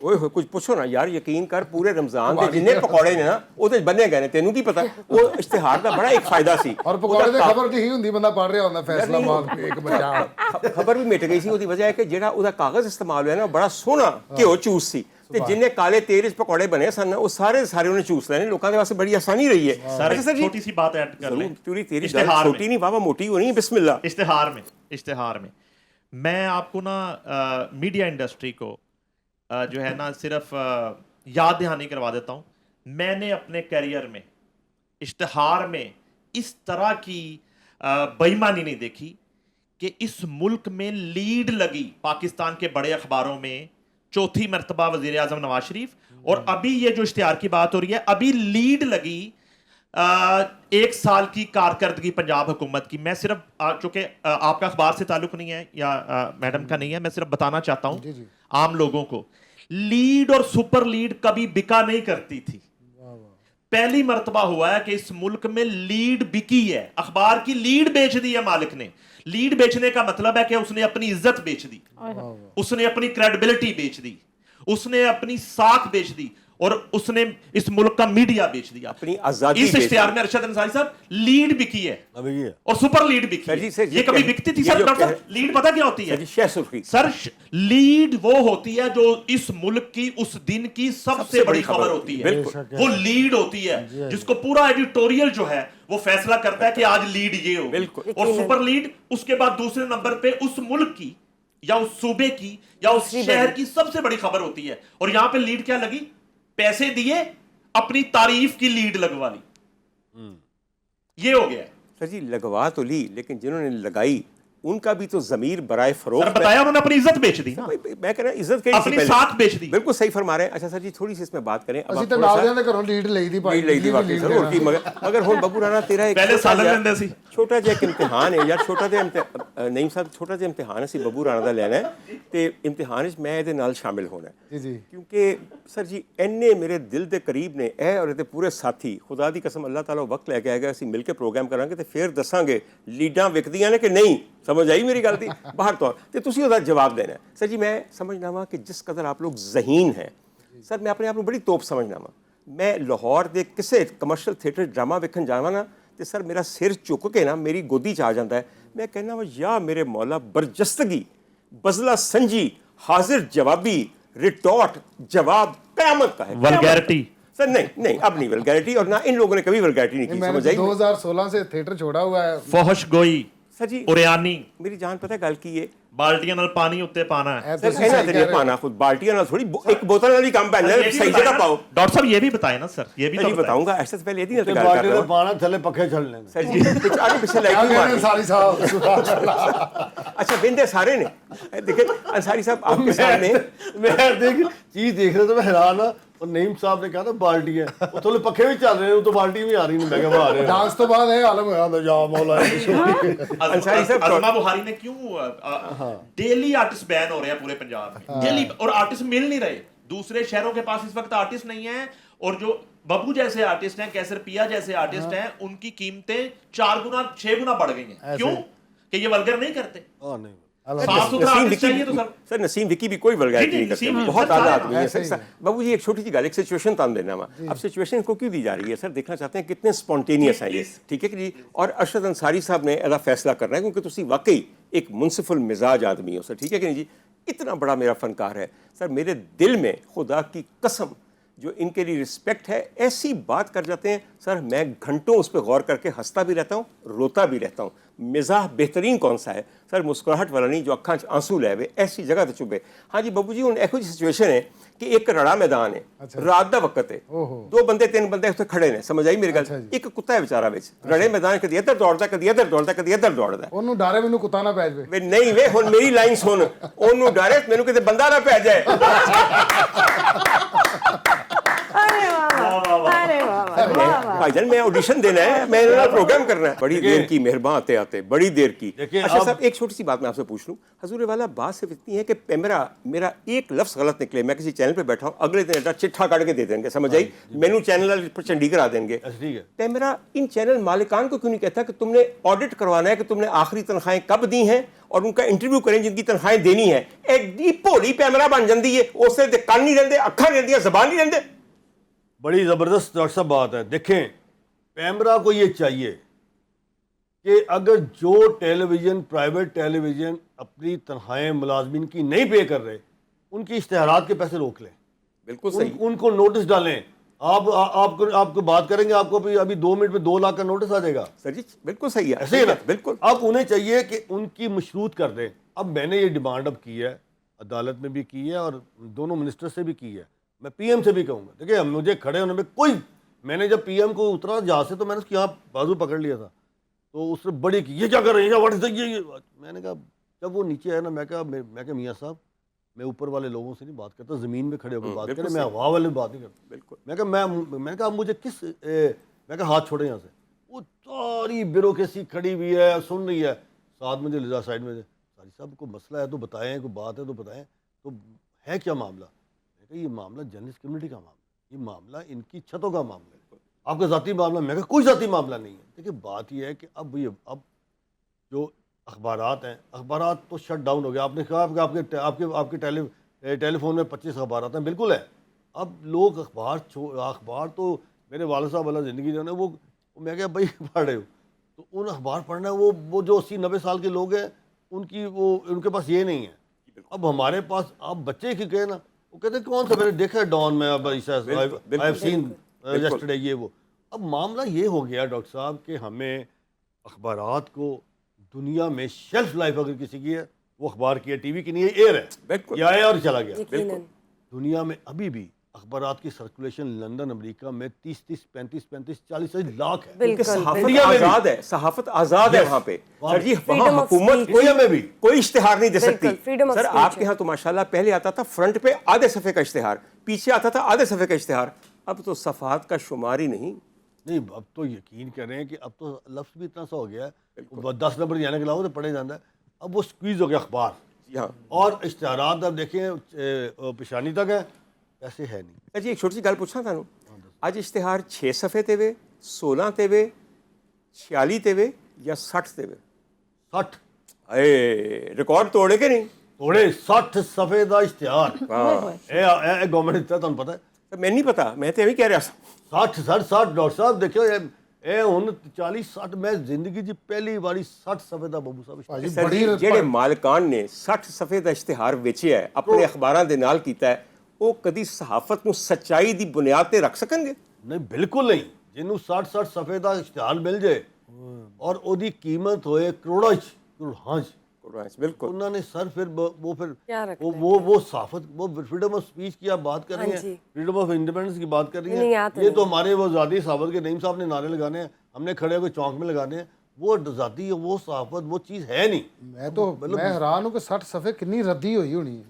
ओए होए कुछ पुछो ना यार, यकीन कर पूरे रमजान दे जिन्ने पकौड़े ने ना ਉਹਦੇ ਬੰਨੇ ਗਏ ਨੇ, ਤੈਨੂੰ ਕੀ ਪਤਾ। ਉਹ ਇਸ਼ਤਿਹਾਰ ਦਾ ਬੜਾ ਇੱਕ ਫਾਇਦਾ ਸੀ। ਔਰ ਪਕੌੜੇ ਦੀ ਖਬਰ ਨਹੀਂ ਹੁੰਦੀ, ਬੰਦਾ ਪੜ ਰਿਹਾ ਹੁੰਦਾ ਫੈਸਲਾਬਾਦ ਇੱਕ ਬੱਚਾ। ਖਬਰ ਵੀ ਮਿਟ ਗਈ ਸੀ, ਉਹਦੀ ਵਜ੍ਹਾ ਹੈ ਕਿ ਜਿਹੜਾ ਉਹਦਾ ਕਾਗਜ਼ ਇਸਤੇਮਾਲ ਹੋਇਆ ਨਾ ਬੜਾ ਸੋਹਣਾ ਘਿਓ ਚੂਸ ਸੀ, ਤੇ ਜਿੰਨੇ ਕਾਲੇ ਤੇਲ ਵਿੱਚ ਪਕੌੜੇ ਬਣੇ ਸਨ ਉਹ ਸਾਰੇ ਉਹਨੇ ਚੂਸ ਲੈਣੇ। ਲੋਕਾਂ ਦੇ ਵਾਸਤੇ ਬੜੀ ਆਸਾਨੀ ਰਹੀ है। सर छोटी सी बात ऐड कर लें, तेरी छोटी नहीं बाबा, मोटी हो रही है। बिस्मिल्लाह। इश्तिहार में मैं आपको ना मीडिया इंडस्ट्री को जो है ना सिर्फ याद दहानी करवा देता हूँ। मैंने अपने करियर में इश्तिहार में इस तरह की बेईमानी नहीं देखी कि इस मुल्क में लीड लगी पाकिस्तान के बड़े अखबारों में, चौथी मरतबा वज़ीर आज़म नवाज शरीफ, और अभी ये जो इश्तिहार की बात हो रही है, अभी लीड लगी 1 साल की कारकर्दगी पंजाब हुकूमत की। मैं सिर्फ चूंकि आपका अखबार से ताल्लुक नहीं है या मैडम का नहीं है, मैं सिर्फ बताना चाहता हूं आम लोगों को, लीड और सुपर लीड कभी बिका नहीं करती थी। पहली मर्तबा हुआ है कि इस मुल्क में लीड बिकी है, अखबार की लीड बेच दी है मालिक ने। लीड बेचने का मतलब है कि उसने अपनी इज्जत बेच दी, उसने अपनी क्रेडिबिलिटी बेच दी, उसने अपनी साख बेच दी, और उसने इस मुल्क का मीडिया बेच दिया, अपनी आजादी। इस इश्तिहार में अरशद अंसारी साहब लीड बिकी है और सुपर लीड बिकी है। ये कभी बिकती थी सर? डॉक्टर साहब लीड पता क्या होती है सर? लीड वो होती है जो इस मुल्क की उस दिन की सबसे बड़ी खबर होती है, वो लीड होती है जिसको पूरा एडिटोरियल जो है वो फैसला करता है कि आज लीड ये हो, और सुपर लीड उसके बाद दूसरे नंबर पे उस मुल्क की या उस सूबे की या उस शहर की सबसे बड़ी खबर होती है। और यहां पे लीड क्या लगी? पैसे दिए, अपनी तारीफ की लीड लगवा ली, ये हो गया। सर जी लगवा तो ली, लेकिन जिन्होंने लगाई उनका भी तो ज़मीर बराए फरोख्त बताया, उन्होंने अपनी इज्जत बेच दी ना। मैं कह रहा हूं इज्जत अपनी साख बेच दी। बिल्कुल सही फरमा रहे हैं। अच्छा सर जी थोड़ी सी इसमें बात करें। ਅਸੀਂ ਤਾਂ ਨਾਲ ਦੇ ਘਰੋਂ ਲੀਡ ਲਈ ਦੀ ਭਾਈ, ਲਈ ਦੀ ਵਾਕਈ ਸਰ, ਹੋਰ ਕੀ। मगर हुण बब्बू राणा तेरा एक पहले सालन लेंदे सी, छोटा जिहा इम्तिहान है यार, छोटा जिहा नहीं साहब, छोटा जिहा इम्तिहान ਅਸੀਂ ਬੱਬੂ ਰਾਣਾ ਦਾ ਲੈਣਾ ਹੈ, ਤੇ ਇਮਤਿਹਾਨ ਵਿੱਚ ਮੈਂ ਇਹਦੇ ਨਾਲ ਸ਼ਾਮਿਲ ਹੋਣਾ ਹੈ ਜੀ। ਕਿਉਂਕਿ ਸਰ ਜੀ ਇੰਨੇ ਮੇਰੇ ਦਿਲ ਦੇ ਕਰੀਬ ਨੇ ਇਹ, ਔਰ ਇਹਦੇ ਪੂਰੇ ਸਾਥੀ। ਖੁਦਾ ਦੀ ਕਸਮ ਅੱਲਾਹ ਤਾਲਾ ਵਕਤ ਲੈ ਕੇ ਆਏਗਾ, ਅਸੀਂ ਮਿਲ ਕੇ ਪ੍ਰੋਗਰਾਮ ਕਰਾਂਗੇ ਤੇ ਫਿਰ ਦੱਸਾਂਗੇ ਲੀਡਾਂ ਵਿਕਦੀਆਂ ਨੇ ਕਿ ਨਹੀਂ। समझ आई मेरी गल की बाहर तौर तो तुसी उसका जवाब देना है। सर जी मैं समझना वा कि जिस कदर आप लोग जहीन हैं सर, मैं अपने आप को बड़ी तोप समझना वा। मैं लाहौर के किसी कमर्शियल थिएटर ड्रामा वेखन जावा ना, तो सर मेरा सिर चुक के ना मेरी गोदी च आ जाता है। मैं कहना वा या मेरे मौला बरजस्तगी, बजला संजी, हाजिर जवाबी, रिटॉर्ट जवाब क़यामत का है। वल्गैरिटी सर नहीं अब नहीं वल्गैरिटी, और ना इन लोगों ने कभी वल्गैरिटी नहीं की। समझ आई? 2016 से थिएटर छोड़ा हुआ है। फहश गोई सर जी उरियानी, मेरी जान पता है गल की है, बाल्टियां नाल पानी उत्ते पाना है सर, कहना तो नहीं पाना, खुद बाल्टियां नाल थोड़ी, एक बोतल नाल ही काम पहले सही जगह पाओ। डॉक्टर साहब ये भी बताएं ना सर, ये भी तो बताऊंगा। ऐसा पहले यदि नहीं कर रहा हूं पाना थले पखे चलने सर जी, कुछ आगे पीछे लाइट मार अंसारी साहब। अच्छा बिंदे सारे ने देखिए अंसारी साहब आपके सामने मैं देख चीज देख रहा था, मैं हैरान हूं। और नईम साहब ने कहा था बाल्टी है, वो थोड़े पखे भी चल रहे हैं, तो बाल्टी भी आ रही नहीं। मैं क्या आ रहे हैं डांस तो बाद है आलम होया था या मौला। अंसारी साहब अज़मा बुहारी ने क्यों डेली आर्टिस्ट बैन हो रहे हैं पूरे पंजाब में, डेली, और आर्टिस्ट मिल नहीं रहे। दूसरे शहरों के पास इस वक्त आर्टिस्ट नहीं है, और जो बब्बू जैसे आर्टिस्ट हैं, कैसर पिया जैसे आर्टिस्ट हैं, उनकी कीमतें 4 गुना 6 गुना बढ़ गई हैं। क्यों? कि ये वल्गर नहीं करते। नहीं साफ सुथरा आर्टिस्ट चाहिए तो सर नसीम विकी भी कोई वल्गैरिटी नहीं करते, बहुत आला आदमी है सर। बाबू जी एक छोटी सी गल, एक सिचुएशन तान देना वा। अब सिचुएशन को क्यों दी जा रही है सर, देखना चाहते हैं कितने स्पॉन्टेनियस है ये, ठीक है कि जी। और अरशद अंसारी साहब ने ऐसा फैसला करना है क्योंकि तुसी वाकई एक मुनसिफुल मिजाज आदमी हो सर, ठीक है कि नहीं जी। इतना बड़ा मेरा फनकार है सर, मेरे दिल में खुदा की कसम जो इनके लिए रिस्पेक्ट है, ऐसी बात कर जाते हैं सर, मैं घंटों उस पर गौर करके हंसता भी रहता हूँ, रोता भी रहता हूँ। मिजाह बेहतरीन कौन सा है सर, मुस्कुराहट वाला नहीं जो अखा च आंसू लै वे, ऐसी जगह तो चुभे। हाँ जी बब्बू जी हुण इहो जी सिचुएशन है कि एक रड़ा मैदान है, रात का वक्त है, 2 बंदे 3 बंदे उत्थे खड़े ने। समझ आई मेरी गल? एक कुत्ता है बेचारा विच रड़े मैदान, कदी इधर दौड़दा, कदी इधर दौड़दा, कदी इधर दौड़दा। ਉਹਨੂੰ ਡਾਰੇ ਮੈਨੂੰ ਕੁੱਤਾ ਨਾ ਪੈ ਜਾਵੇ। वे नहीं वे हुण मेरी लाइन सुन, ओनू डरे मैनू किते बंदा ना पै जाए। भाईजान मैं ऑडिशन देना है, मैं प्रोग्राम करना है। बड़ी देर की मेहरबान आते आते, बड़ी देर की। देखिए, अच्छा अब- साहब एक छोटी सी बात मैं आपसे पूछ लूं, हजूर वाला बात सिर्फ इतनी है कि मेरा एक लफ्ज़ गलत निकले, मैं किसी चैनल पे बैठा हूं, अगले दिन एड्रेस चिट्ठा काट के दे देंगे, समझ आई, मेनू चैनल पर चंडीगढ़ आ देंगे। अच्छा, ठीक है। पैमरा इन चैनल मालिकान को क्यों नहीं कहता कि तुमने ऑडिट करवाना है कि तुमने आखिरी तनख्वाहें कब दी हैं और उनका इंटरव्यू करें जिनकी तनख्वाहें देनी है। एडी भोली पैमरा बन जाती है, उससे ते कान नहीं रहते, अखा नहीं रहती, जबान नहीं रहते। बड़ी ज़बरदस्त डॉक्टर साहब बात है। देखें, पैमरा को ये चाहिए कि अगर जो टेलीविज़न, प्राइवेट टेलीविज़न अपनी तनख्वाहें मुलाजमीन की नहीं पे कर रहे, उनकी इश्तहारात के पैसे रोक लें, बिल्कुल सही। उनको नोटिस डालें। आपको बात करेंगे, आपको अभी 2 मिनट में 2 लाख का नोटिस आ जाएगा। सर जी बिल्कुल सही है, ऐसे ही ना, बिल्कुल। अब उन्हें चाहिए कि उनकी मशरूत कर दें। अब मैंने ये डिमांड अब की है, अदालत में भी की है और दोनों मिनिस्टर से भी की है, मैं पीएम से भी कहूँगा। देखिए मुझे खड़े होने में कोई, मैंने जब पीएम को उतरा जहाँ से तो मैंने उसकी यहाँ बाजू पकड़ लिया था, तो उसने बड़ी की ये क्या कर रहे हैं, व्हाट इज ये। मैंने कहा, जब वो नीचे आया ना, मैं कहा मियाँ साहब, मैं ऊपर वाले लोगों से नहीं बात करता, ज़मीन में खड़े होकर बात करें, मैं हवा वाले बात नहीं करता। बिल्कुल। मैंने कहा मुझे मैं कहा हाथ छोड़े यहाँ से। वो सारी ब्यूरोक्रेसी खड़ी हुई है, सुन रही है। साथ मुझे लिजा साइड में, सारी साहब को मसला है तो बताएं, कोई बात है तो बताएं, तो है क्या मामला। मैं कहा ये मामला जर्नलिस्ट कम्युनिटी का मामला, ये मामला इनकी छतों का मामला है, आपका ज़ाती मामला। मैं कहा कोई ज़ाती मामला नहीं है। देखिए बात यह है कि अब जो अखबारात हैं, अखबारात तो शट डाउन हो गया। आपने कहा कि आपके टेलीफोन में 25 अखबारात हैं, बिल्कुल है। अब लोग अखबार तो मेरे वाले साहब वाला ज़िंदगी जो है वो मैं क्या भाई पढ़ रहे हो, तो उन अखबार पढ़ना है, वो जो 80-90 साल के लोग हैं उनके पास ये नहीं है। अब हमारे पास आप बच्चे की कहे ना, वो कहते हैं कौन सा, मैंने देखा है डॉन में, अब आई हैव सीन यस्टरडे, ये वो। अब मामला ये हो गया डॉक्टर साहब कि हमें अखबारात को दुनिया में शेल्फ लाइफ अगर किसी की है, वो अखबार की है, टीवी की नहीं है, एयर है, बिल्कुल। ये आया और चला गया। बिल्कुल। दुनिया में अभी भी अखबारात की सर्कुलेशन लंदन अमेरिका में 30-30, 35-35, 40 लाख है। क्योंकि सहाफत इंडिया में भी। आज़ाद है, सहाफत आज़ाद है Yes. वहाँ पे। वहाँ सर जी Freedom वहाँ of हुकूमत speech. इंडिया में भी कोई इश्तिहार नहीं दे सकती। बिल्कुल, freedom of सर speech आपके यहाँ तो माशाल्लाह पहले आता था फ्रंट पे आधे सफ़े का इश्तिहार, पीछे आता था आधे सफ़े का इश्तिहार, अब तो सफ़ात का शुमार ही नहीं। नहीं, अब तो यकीन करें कि अब तो लफ्ज़ भी इतना सा हो गया है, 10 नंबर जाने के अलावा तो पढ़े जाता है। अब वो स्क्वीज़ हो गया अखबार, हाँ और इश्तिहारात अब देखें पेशानी तक है, पैसे है नहीं। सर जी एक छोटी सी गल पूछना था, आज इश्तिहार 6 सफ़े ते वे, 16 ते वे, 46 ते वे या 60 ते वे? 60 रिकॉर्ड तोड़े के नहीं? थोड़े 60 सफ़े का इश्तिहार हाँ गवर्नमेंट दिता, तुहानू पता है। सर मैं नहीं पता, मैं तो अभी कह रहा था 60 डॉक्टर साहब देखियो, ਇਹ ਹੁਣ 40-60 ਮੈਂ ਜ਼ਿੰਦਗੀ 'ਚ ਪਹਿਲੀ ਵਾਰੀ 60 ਸਫ਼ੇ ਦਾ ਬੱਬੂ ਸਾਹਿਬ ਭਾਜੀ सर बड़ी जी ਜਿਹੜੇ ਮਾਲਕਾਨ ਨੇ 60 ਸਫ਼ੇ ਦਾ ਇਸ਼ਤਿਹਾਰ ਵੇਚਿਆ ਹੈ, ਆਪਣੇ ਅਖਬਾਰਾਂ ਦੇ ਨਾਲ ਕੀਤਾ ਹੈ, ਉਹ ਕਦੀ ਸਹਾਫਤ ਨੂੰ ਸੱਚਾਈ ਦੀ ਬੁਨਿਆਦ ਤੇ ਰੱਖ ਸਕਣਗੇ? ਨਹੀਂ, ਬਿਲਕੁਲ ਨਹੀਂ। ਜਿਹਨੂੰ 60 ਸਫ਼ੇ ਦਾ ਇਸ਼ਤਿਹਾਰ ਮਿਲ ਜਾਏ ਔਰ ਉਹਦੀ ਕੀਮਤ ਹੋਏ ਕਰੋੜਾਂ 'ਚ, ਕਰੋੜਾਂ 'ਚ, बिल्कुल। उन्होंने सर फिर वो फिर क्या रखना वो साफत, वो फ्रीडम ऑफ स्पीच की आप बात कर रही हाँ हैं, जी। फ्रीडम ऑफ इंडिपेंडेंस की बात कर रही नहीं, हैं, यहाँ तो ये नहीं। तो हमारे वो ज़ाती साफत के नईम साहब ने नारे लगाने हैं, हमने खड़े होकर चौंक में लगाने हैं। वो ज़ाती, वो साफत, वो चीज़ है नहीं। मैं हैरान हूँ कि 60 सफ़े कितनी रद्दी हुई होनी है।